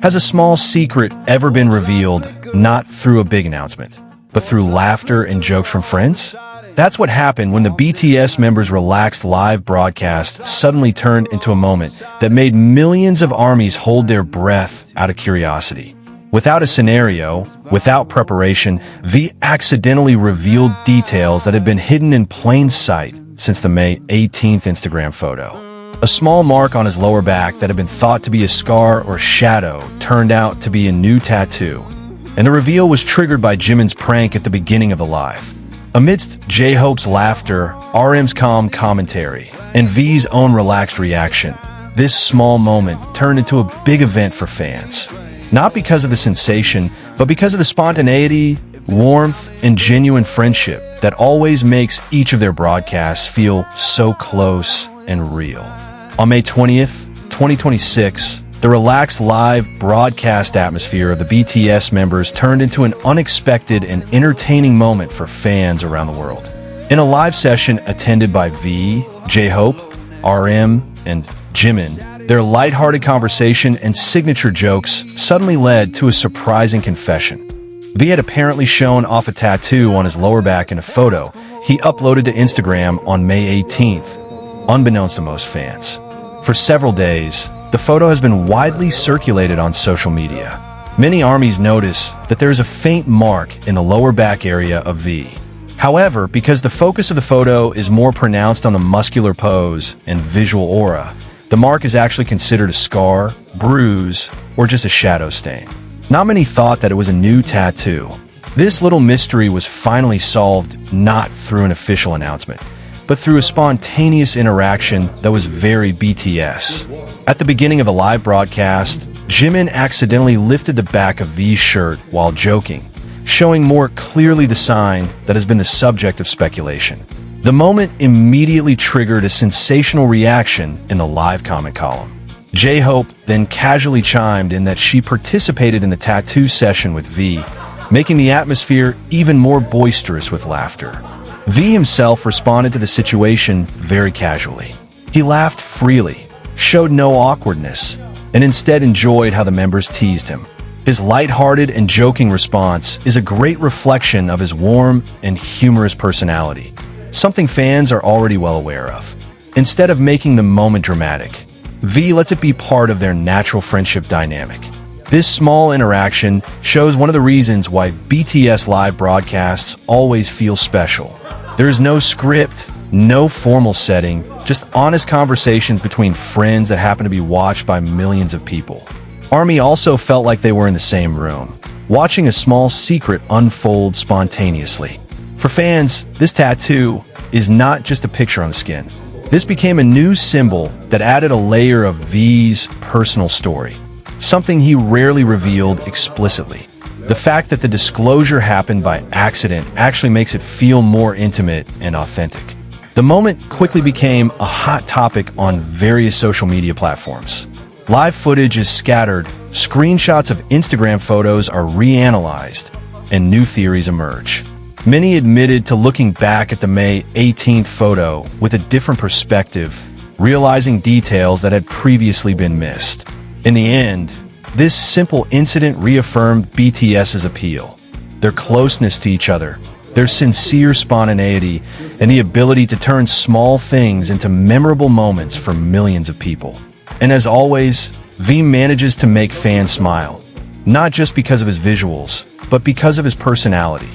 Has a small secret ever been revealed, not through a big announcement, but through laughter and jokes from friends? That's what happened when the BTS members' relaxed live broadcast suddenly turned into a moment that made millions of armies hold their breath out of curiosity. Without a scenario, without preparation, V accidentally revealed details that had been hidden in plain sight since the May 18th Instagram photo. A small mark on his lower back that had been thought to be a scar or shadow turned out to be a new tattoo, and the reveal was triggered by Jimin's prank at the beginning of the live. Amidst JHope's laughter, RM's calm commentary, and V's own relaxed reaction, this small moment turned into a big event for fans. Not because of the sensation, but because of the spontaneity, warmth, and genuine friendship that always makes each of their broadcasts feel so close and real. On May 20th, 2026, the relaxed live broadcast atmosphere of the BTS members turned into an unexpected and entertaining moment for fans around the world. In a live session attended by V, JHope, RM, and Jimin, their lighthearted conversation and signature jokes suddenly led to a surprising confession. V had apparently shown off a tattoo on his lower back in a photo he uploaded to Instagram on May 18th, unbeknownst to most fans. For several days, the photo has been widely circulated on social media. Many armies notice that there is a faint mark in the lower back area of V. However, because the focus of the photo is more pronounced on the muscular pose and visual aura, the mark is actually considered a scar, bruise, or just a shadow stain. Not many thought that it was a new tattoo. This little mystery was finally solved not through an official announcement, but through a spontaneous interaction that was very BTS. At the beginning of the live broadcast, Jimin accidentally lifted the back of V's shirt while joking, showing more clearly the sign that has been the subject of speculation. The moment immediately triggered a sensational reaction in the live comment column. JHope then casually chimed in that she participated in the tattoo session with V, making the atmosphere even more boisterous with laughter. V himself responded to the situation very casually. He laughed freely, showed no awkwardness, and instead enjoyed how the members teased him. His lighthearted and joking response is a great reflection of his warm and humorous personality, something fans are already well aware of. Instead of making the moment dramatic, V lets it be part of their natural friendship dynamic. This small interaction shows one of the reasons why BTS live broadcasts always feel special. There is no script, no formal setting, just honest conversations between friends that happen to be watched by millions of people. ARMY also felt like they were in the same room, watching a small secret unfold spontaneously. For fans, this tattoo is not just a picture on the skin. This became a new symbol that added a layer of V's personal story, something he rarely revealed explicitly. The fact that the disclosure happened by accident actually makes it feel more intimate and authentic. The moment quickly became a hot topic on various social media platforms. Live footage is scattered, screenshots of Instagram photos are reanalyzed, and new theories emerge. Many admitted to looking back at the May 18th photo with a different perspective, realizing details that had previously been missed. In the end, this simple incident reaffirmed BTS's appeal, their closeness to each other, their sincere spontaneity, and the ability to turn small things into memorable moments for millions of people. And as always, V manages to make fans smile, not just because of his visuals, but because of his personality.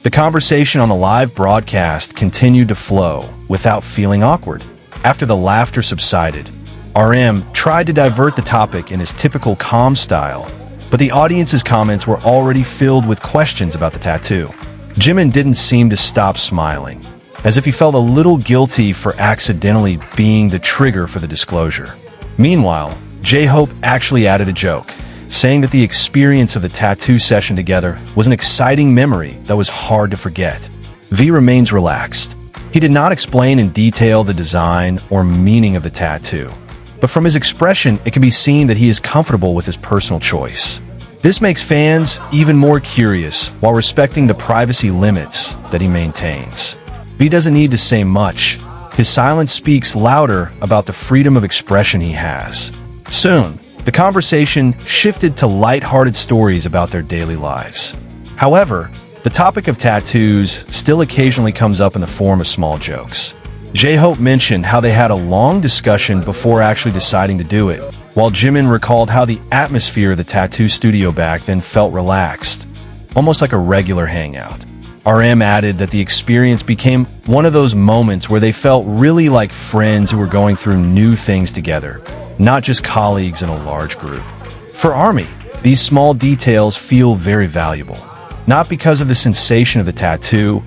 The conversation on the live broadcast continued to flow without feeling awkward. After the laughter subsided, RM tried to divert the topic in his typical calm style, but the audience's comments were already filled with questions about the tattoo. Jimin didn't seem to stop smiling, as if he felt a little guilty for accidentally being the trigger for the disclosure. Meanwhile, JHope actually added a joke, saying that the experience of the tattoo session together was an exciting memory that was hard to forget. V remains relaxed. He did not explain in detail the design or meaning of the tattoo, but from his expression, it can be seen that he is comfortable with his personal choice. This makes fans even more curious while respecting the privacy limits that he maintains. V doesn't need to say much. His silence speaks louder about the freedom of expression he has. Soon, The conversation shifted to light-hearted stories about their daily lives. However, the topic of tattoos still occasionally comes up in the form of small jokes. JHope mentioned how they had a long discussion before actually deciding to do it, while Jimin recalled how the atmosphere of the tattoo studio back then felt relaxed, almost like a regular hangout. RM added that the experience became one of those moments where they felt really like friends who were going through new things together, not just colleagues in a large group. For ARMY, these small details feel very valuable, not because of the sensation of the tattoo,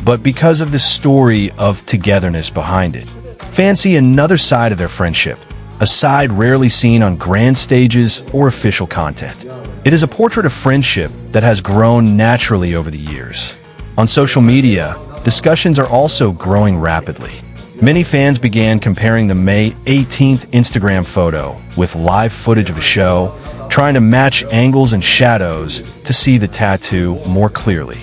but because of the story of togetherness behind it. Fans see another side of their friendship, a side rarely seen on grand stages or official content. It is a portrait of friendship that has grown naturally over the years. On social media, discussions are also growing rapidly. Many fans began comparing the May 18th Instagram photo with live footage of the show, trying to match angles and shadows to see the tattoo more clearly.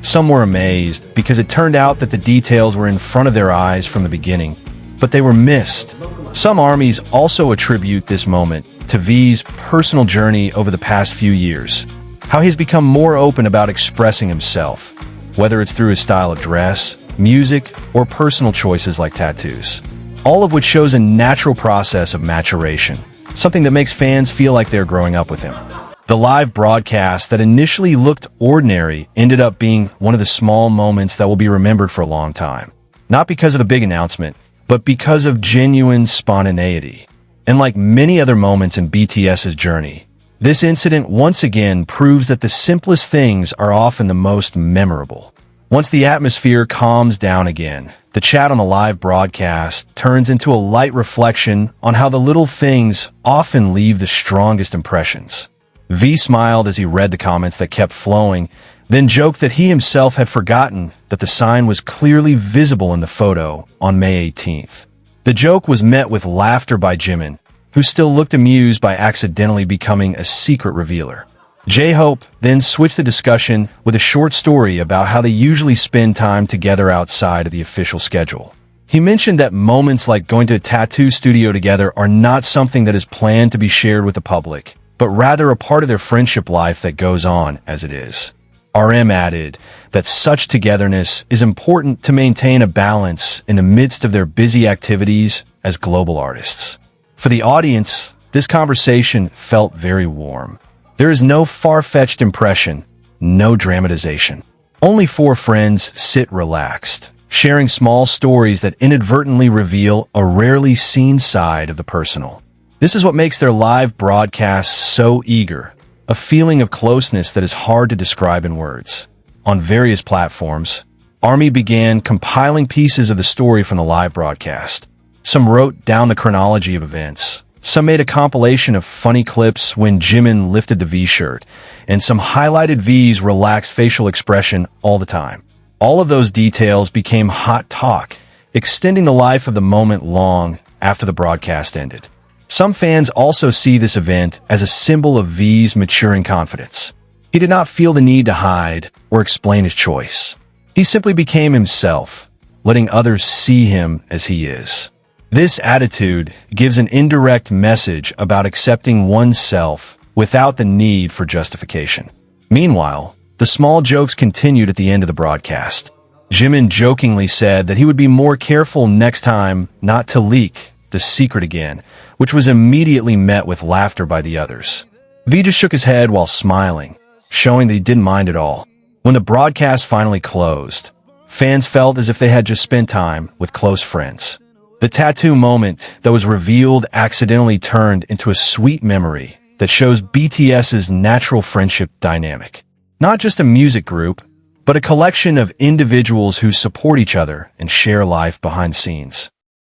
Some were amazed because it turned out that the details were in front of their eyes from the beginning, but they were missed. Some ARMYs also attribute this moment to V's personal journey over the past few years, how he's become more open about expressing himself, whether it's through his style of dress, music, or personal choices like tattoos. All of which shows a natural process of maturation, something that makes fans feel like they're growing up with him. The live broadcast that initially looked ordinary ended up being one of the small moments that will be remembered for a long time. Not because of the big announcement, but because of genuine spontaneity. And like many other moments in BTS's journey, this incident once again proves that the simplest things are often the most memorable. Once the atmosphere calms down again, the chat on the live broadcast turns into a light reflection on how the little things often leave the strongest impressions. V smiled as he read the comments that kept flowing, then joked that he himself had forgotten that the sign was clearly visible in the photo on May 18th. The joke was met with laughter by Jimin, who still looked amused by accidentally becoming a secret revealer. JHope then switched the discussion with a short story about how they usually spend time together outside of the official schedule. He mentioned that moments like going to a tattoo studio together are not something that is planned to be shared with the public, but rather a part of their friendship life that goes on as it is. RM added that such togetherness is important to maintain a balance in the midst of their busy activities as global artists. For the audience, this conversation felt very warm. There is no far-fetched impression, no dramatization. Only four friends sit relaxed, sharing small stories that inadvertently reveal a rarely seen side of the personal. This is what makes their live broadcasts so eager, a feeling of closeness that is hard to describe in words. On various platforms, ARMY began compiling pieces of the story from the live broadcast. Some wrote down the chronology of events. Some made a compilation of funny clips when Jimin lifted the V-shirt, and some highlighted V's relaxed facial expression all the time. All of those details became hot talk, extending the life of the moment long after the broadcast ended. Some fans also see this event as a symbol of V's maturing confidence. He did not feel the need to hide or explain his choice. He simply became himself, letting others see him as he is. This attitude gives an indirect message about accepting oneself without the need for justification. Meanwhile, the small jokes continued at the end of the broadcast. Jimin jokingly said that he would be more careful next time not to leak the secret again, which was immediately met with laughter by the others. V just shook his head while smiling, showing that he didn't mind at all. When the broadcast finally closed, fans felt as if they had just spent time with close friends. The tattoo moment that was revealed accidentally turned into a sweet memory that shows BTS's natural friendship dynamic. Not just a music group, but a collection of individuals who support each other and share life behind the scenes.